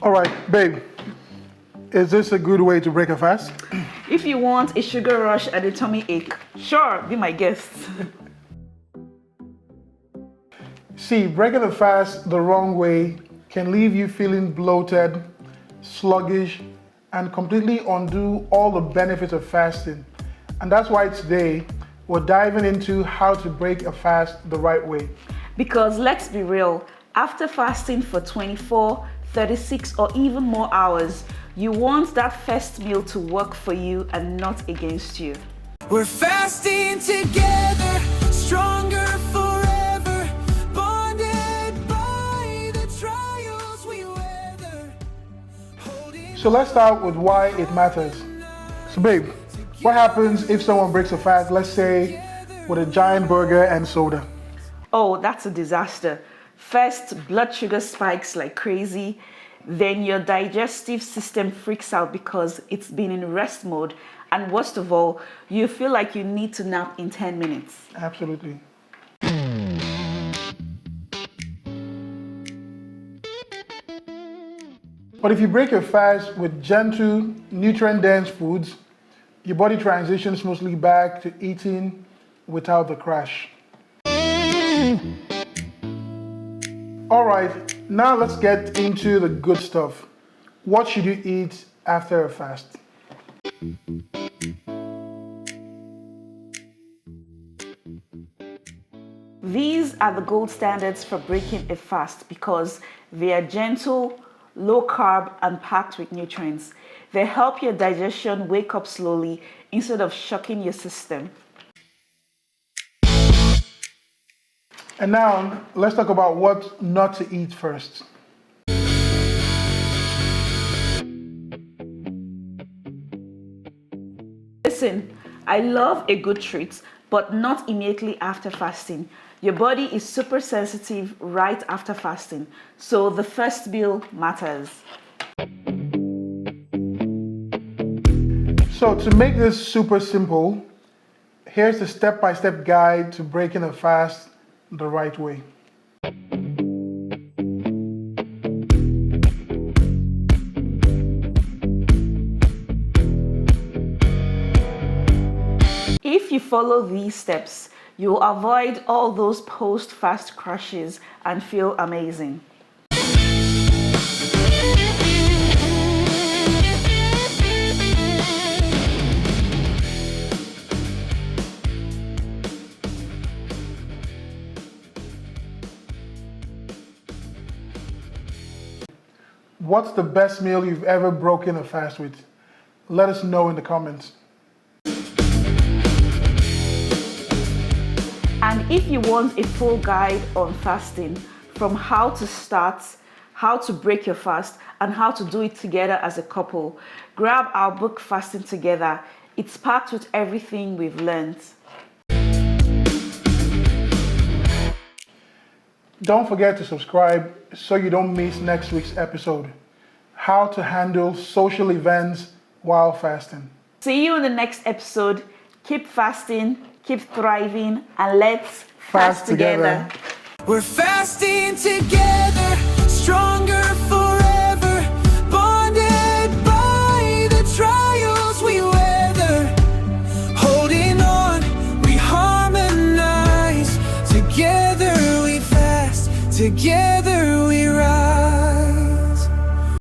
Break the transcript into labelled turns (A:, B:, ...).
A: All right, babe, is this a good way to break a fast?
B: If you want a sugar rush and a tummy ache, sure, be my guest.
A: See, breaking a fast the wrong way can leave you feeling bloated, sluggish, and completely undo all the benefits of fasting. And that's why today we're diving into how to break a fast the right way.
B: Because let's be real, after fasting for 24, 36, or even more hours, you want that first meal to work for you and not against you.
C: We're fasting together, stronger forever, bonded by the trials we weather.
A: So let's start with why it matters. So babe, what happens if someone breaks a fast, let's say, with a giant burger and soda?
B: Oh, that's a disaster. First, blood sugar spikes like crazy. Then your digestive system freaks out because it's been in rest mode. And worst of all, you feel like you need to nap in 10 minutes.
A: Absolutely. But if you break your fast with gentle, nutrient-dense foods, your body transitions smoothly back to eating without the crash. All right, now let's get into the good stuff. What should you eat after a fast?
B: These are the gold standards for breaking a fast because they are gentle, low carb, and packed with nutrients. They help your digestion wake up slowly instead of shocking your system.
A: And now, let's talk about what not to eat first.
B: Listen, I love a good treat, but not immediately after fasting. Your body is super sensitive right after fasting, so the first meal matters.
A: So to make this super simple, here's the step-by-step guide to breaking a fast the right way.
B: If you follow these steps, you'll avoid all those post-fast crashes and feel amazing.
A: What's the best meal you've ever broken a fast with? Let us know in the comments.
B: And if you want a full guide on fasting, from how to start, how to break your fast, and how to do it together as a couple, grab our book Fasting Together. It's packed with everything we've learned.
A: Don't forget to subscribe so you don't miss next week's episode. How to handle social events while fasting.
B: See you in the next episode. Keep fasting, keep thriving, and let's fast together.
C: We're fasting together.